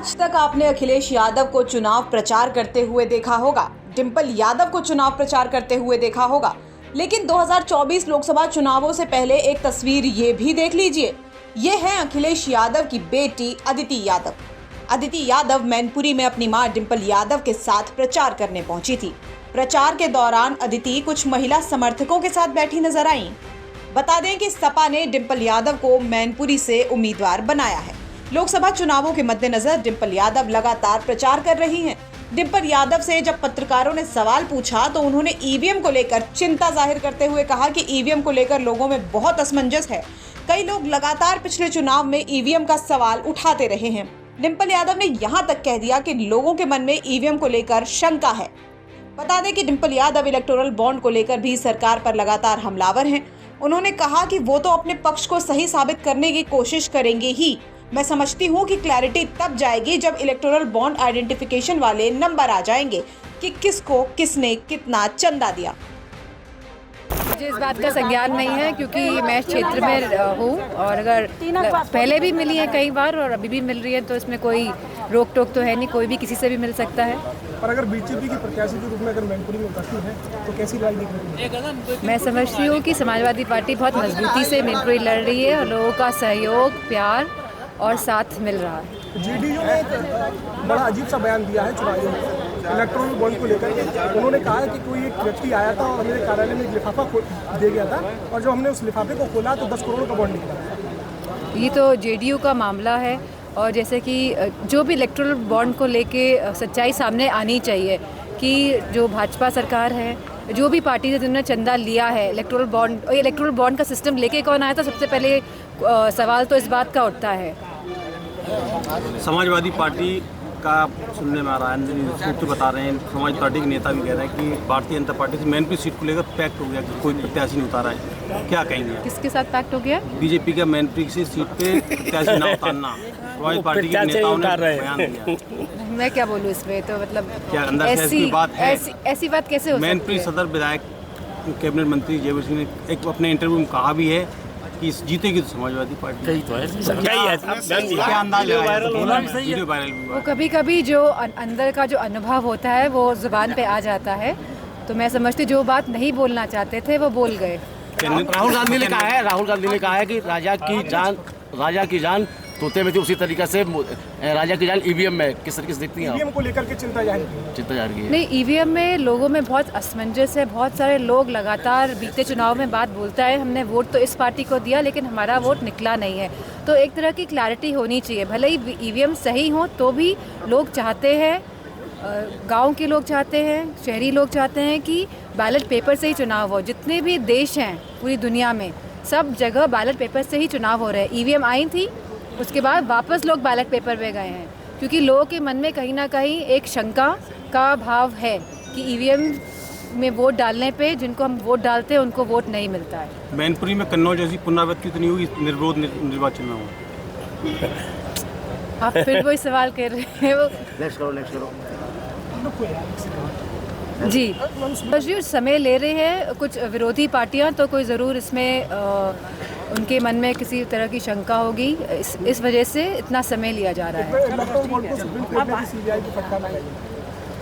आज तक आपने अखिलेश यादव को चुनाव प्रचार करते हुए देखा होगा, डिंपल यादव को चुनाव प्रचार करते हुए देखा होगा, लेकिन 2024 लोकसभा चुनावों से पहले एक तस्वीर ये भी देख लीजिए। ये है अखिलेश यादव की बेटी अदिति यादव। अदिति यादव मैनपुरी में अपनी मां डिंपल यादव के साथ प्रचार करने पहुंची थी। प्रचार के दौरान अदिति कुछ महिला समर्थकों के साथ बैठी नजर आईं। बता दें कि सपा ने डिंपल यादव को मैनपुरी से उम्मीदवार बनाया है। लोकसभा चुनावों के मद्देनजर डिंपल यादव लगातार प्रचार कर रही हैं। डिंपल यादव से जब पत्रकारों ने सवाल पूछा तो उन्होंने ईवीएम को लेकर चिंता जाहिर करते हुए कहा कि ईवीएम को लेकर लोगों में बहुत असमंजस है। कई लोग लगातार पिछले चुनाव में ईवीएम का सवाल उठाते रहे हैं। डिंपल यादव ने यहां तक कह दिया कि लोगों के मन में ईवीएम को लेकर शंका है। बता दें कि डिंपल यादव इलेक्टोरल बॉन्ड को लेकर भी सरकार पर लगातार हमलावर हैं। उन्होंने कहा कि वो तो अपने पक्ष को सही साबित करने की कोशिश करेंगे ही। मैं समझती हूँ कि क्लैरिटी तब जाएगी जब इलेक्टोरल बॉन्ड आइडेंटिफिकेशन वाले नंबर आ जाएंगे कि किसको किसने कितना चंदा दिया। मुझे इस बात का संज्ञान नहीं है क्योंकि मैं क्षेत्र में हूँ और अगर पहले भी मिली है कई बार और अभी भी मिल रही है तो इसमें कोई रोक टोक तो है नहीं, कोई भी किसी से भी मिल सकता है। पर अगर बीजेपी की प्रत्याशी के रूप में अगर मैनपुरी में उपस्थित है तो कैसी राय देखने? मैं समझती हूँ कि समाजवादी पार्टी बहुत मजबूती से मैनपुरी लड़ रही है और लोगों का सहयोग, प्यार और साथ मिल रहा है। जेडीयू ने एक बड़ा अजीब सा बयान दिया है चुनाव में इलेक्ट्रॉनिक बॉन्ड को लेकर। उन्होंने कहा है कि कोई एक व्यक्ति आया था और मेरे कार्यालय में एक लिफाफा दे गया था और जब हमने उस लिफाफे को खोला तो 10 करोड़ का बॉन्ड निकला। ये तो जेडीयू का मामला है और जैसे कि जो भी इलेक्टोरल बॉन्ड को लेके सच्चाई सामने आनी चाहिए कि जो भाजपा सरकार है, जो भी पार्टी से जिन्होंने चंदा लिया है इलेक्टोरल बॉन्ड का सिस्टम लेके कौन आया था, सबसे पहले सवाल तो इस बात का उठता है। समाजवादी पार्टी का सुनने में आ रहा है, सूत्र बता रहे हैं, समाजवादी पार्टी के नेता भी कह रहे हैं कि भारतीय जनता पार्टी से मैनपुरी सीट को लेकर पैक्ट हो गया कि कोई प्रत्याशी नहीं उतारा है। क्या कहेंगे? किसके साथ पैक्ट हो गया? बीजेपी का मैनपुरी से सीट पे प्रत्याशी ना उतारना समाजवादी पार्टी के नेताओं ने बयान दिया। मैं क्या बोलूँ इसमें, तो मतलब क्या अंदर से ऐसी बात है? ऐसी बात कैसे हो सकती है? मैनपुरी सदर विधायक कैबिनेट मंत्री जयवीर सिंह ने एक अपने इंटरव्यू में कहा भी है कि जीतेगी तो समाजवादी पार्टी। क्या अंदाज लगाया? वो कभी कभी जो अंदर का जो अनुभव होता है वो जुबान पे आ जाता है, तो मैं समझती जो बात नहीं बोलना चाहते थे वो बोल गए। राहुल गांधी ने कहा है कि राजा की जान तोते में थी, उसी तरीके से राजा की जान ईवीएम में किस तरीके से देखती हैं? ईवीएम को लेकर के चिंता जाहिर की है। नहीं, ईवीएम में लोगों में बहुत असमंजस है। बहुत सारे लोग लगातार बीते चुनाव में बात बोलता है हमने वोट तो इस पार्टी को दिया लेकिन हमारा वोट निकला नहीं है। तो एक तरह की क्लैरिटी होनी चाहिए। भले ही ईवीएम सही हो तो भी लोग चाहते हैं, गांव के लोग चाहते हैं, शहरी लोग चाहते हैं कि बैलेट पेपर से ही चुनाव हो। जितने भी देश हैं पूरी दुनिया में सब जगह बैलेट पेपर से ही चुनाव हो रहे हैं। ईवीएम आई थी, उसके बाद वापस लोग बैलेट पेपर पे गए हैं क्योंकि लोगों के मन में कहीं ना कहीं एक शंका का भाव है कि ईवीएम में वोट डालने पे जिनको हम वोट डालते हैं उनको वोट नहीं मिलता है। मैनपुरी में कन्नौज जैसी पुनरावृत्ति तो नहीं होगी निर्विरोध निर्वाचन में हो? आप फिर वही सवाल कर रहे हो। नेक्स्ट करो। जी, बस समय ले रहे हैं कुछ विरोधी पार्टियां, तो कोई ज़रूर इसमें उनके मन में किसी तरह की शंका होगी, इस वजह से इतना समय लिया जा रहा है।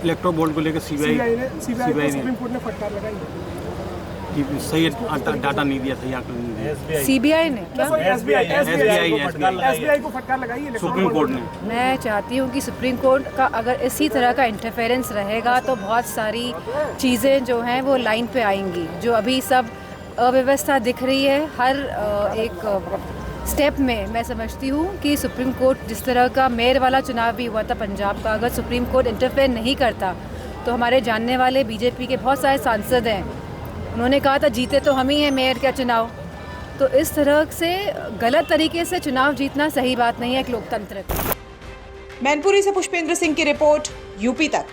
इलेक्ट्रो बोर्ड को लेकर सीबीआई ने सुप्रीम कोर्ट ने फटकार लगाई है। सही डाटा नहीं दिया, सही आंकड़ा नहीं दिया। सीबीआई ने क्या? एसबीआई को फटकार लगाई है सुप्रीम कोर्ट ने। मैं चाहती हूँ कि सुप्रीम कोर्ट का अगर इसी तरह का इंटरफेरेंस रहेगा तो बहुत सारी चीज़ें जो हैं वो लाइन पे आएंगी। जो अभी सब अव्यवस्था दिख रही है हर एक स्टेप में, मैं समझती हूँ कि सुप्रीम कोर्ट जिस तरह का मेयर वाला चुनाव भी हुआ था पंजाब का, अगर सुप्रीम कोर्ट इंटरफेयर नहीं करता तो हमारे जानने वाले बीजेपी के बहुत सारे सांसद हैं, उन्होंने कहा था जीते तो हम ही हैं मेयर का चुनाव। तो इस तरह से गलत तरीके से चुनाव जीतना सही बात नहीं है एक लोकतंत्र। मैनपुरी से पुष्पेंद्र सिंह की रिपोर्ट, यूपी तक।